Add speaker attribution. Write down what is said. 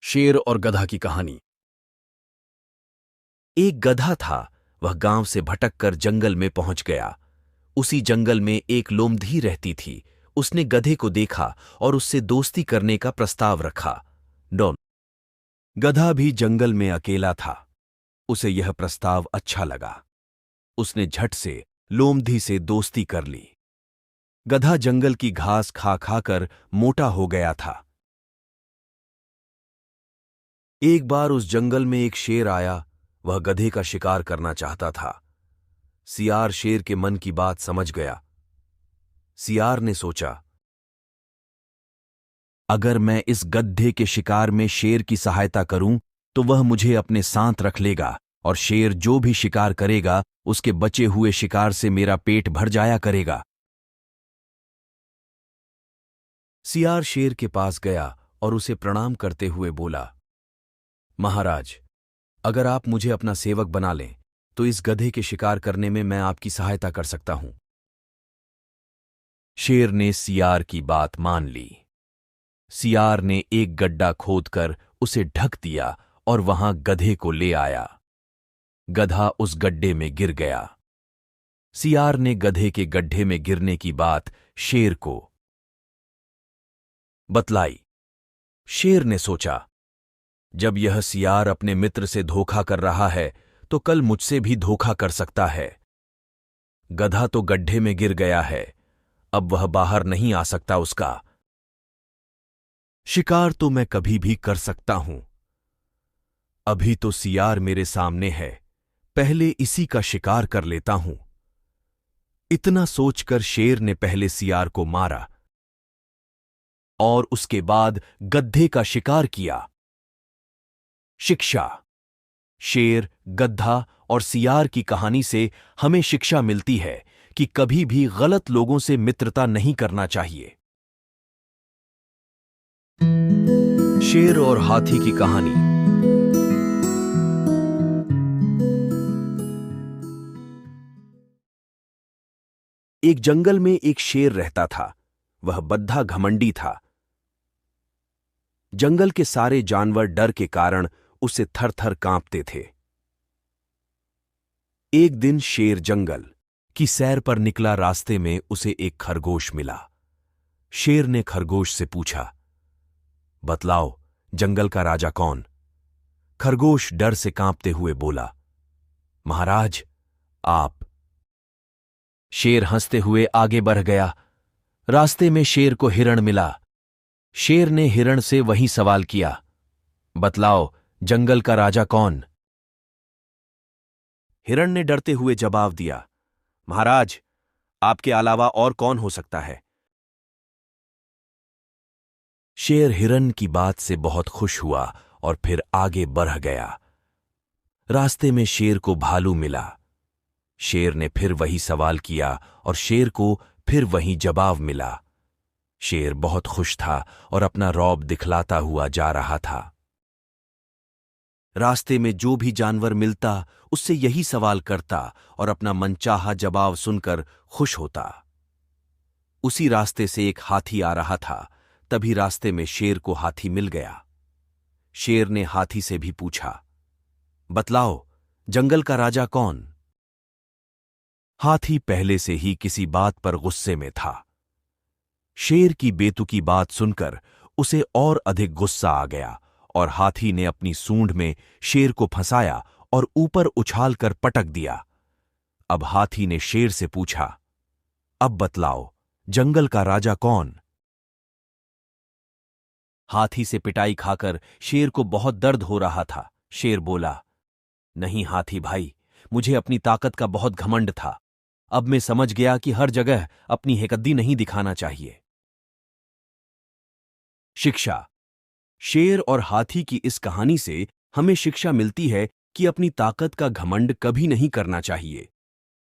Speaker 1: शेर और गधा की कहानी।
Speaker 2: एक गधा था। वह गांव से भटककर जंगल में पहुंच गया। उसी जंगल में एक लोमधी रहती थी। उसने गधे को देखा और उससे दोस्ती करने का प्रस्ताव रखा। डॉन गधा भी जंगल में अकेला था। उसे यह प्रस्ताव अच्छा लगा। उसने झट से लोमधी से दोस्ती कर ली। गधा जंगल की घास खा खाकर मोटा हो गया था। एक बार उस जंगल में एक शेर आया। वह गधे का शिकार करना चाहता था। सियार शेर के मन की बात समझ गया। सियार ने सोचा, अगर मैं इस गधे के शिकार में शेर की सहायता करूं तो वह मुझे अपने साथ रख लेगा और शेर जो भी शिकार करेगा उसके बचे हुए शिकार से मेरा पेट भर जाया करेगा। सियार शेर के पास गया और उसे प्रणाम करते हुए बोला, महाराज, अगर आप मुझे अपना सेवक बना लें तो इस गधे के शिकार करने में मैं आपकी सहायता कर सकता हूं। शेर ने सियार की बात मान ली। सियार ने एक गड्ढा खोदकर उसे ढक दिया और वहां गधे को ले आया। गधा उस गड्ढे में गिर गया। सियार ने गधे के गड्ढे में गिरने की बात शेर को बतलाई। शेर ने सोचा, जब यह सियार अपने मित्र से धोखा कर रहा है तो कल मुझसे भी धोखा कर सकता है। गधा तो गड्ढे में गिर गया है, अब वह बाहर नहीं आ सकता। उसका शिकार तो मैं कभी भी कर सकता हूं। अभी तो सियार मेरे सामने है, पहले इसी का शिकार कर लेता हूं। इतना सोचकर शेर ने पहले सियार को मारा और उसके बाद गधे का शिकार किया। शिक्षा। शेर, गधा और सियार की कहानी से हमें शिक्षा मिलती है कि कभी भी गलत लोगों से मित्रता नहीं करना चाहिए। शेर और हाथी की कहानी। एक जंगल में एक शेर रहता था। वह बद्धा घमंडी था। जंगल के सारे जानवर डर के कारण उसे थर थर कांपते थे। एक दिन शेर जंगल की सैर पर निकला। रास्ते में उसे एक खरगोश मिला। शेर ने खरगोश से पूछा, बतलाओ, जंगल का राजा कौन? खरगोश डर से कांपते हुए बोला, महाराज, आप। शेर हंसते हुए आगे बढ़ गया। रास्ते में शेर को हिरण मिला। शेर ने हिरण से वही सवाल किया, बतलाओ, जंगल का राजा कौन? हिरण ने डरते हुए जवाब दिया, महाराज, आपके अलावा और कौन हो सकता है? शेर हिरण की बात से बहुत खुश हुआ और फिर आगे बढ़ गया। रास्ते में शेर को भालू मिला। शेर ने फिर वही सवाल किया और शेर को फिर वही जवाब मिला। शेर बहुत खुश था और अपना रौब दिखलाता हुआ जा रहा था। रास्ते में जो भी जानवर मिलता उससे यही सवाल करता और अपना मनचाहा जवाब सुनकर खुश होता। उसी रास्ते से एक हाथी आ रहा था। तभी रास्ते में शेर को हाथी मिल गया। शेर ने हाथी से भी पूछा, बतलाओ, जंगल का राजा कौन? हाथी पहले से ही किसी बात पर गुस्से में था। शेर की बेतुकी बात सुनकर उसे और अधिक गुस्सा आ गया और हाथी ने अपनी सूंड में शेर को फंसाया और ऊपर उछालकर पटक दिया। अब हाथी ने शेर से पूछा, अब बतलाओ, जंगल का राजा कौन? हाथी से पिटाई खाकर शेर को बहुत दर्द हो रहा था। शेर बोला, नहीं हाथी भाई, मुझे अपनी ताकत का बहुत घमंड था। अब मैं समझ गया कि हर जगह अपनी हेकद्दी नहीं दिखाना चाहिए। शिक्षा। शेर और हाथी की इस कहानी से हमें शिक्षा मिलती है कि अपनी ताकत का घमंड कभी नहीं करना चाहिए।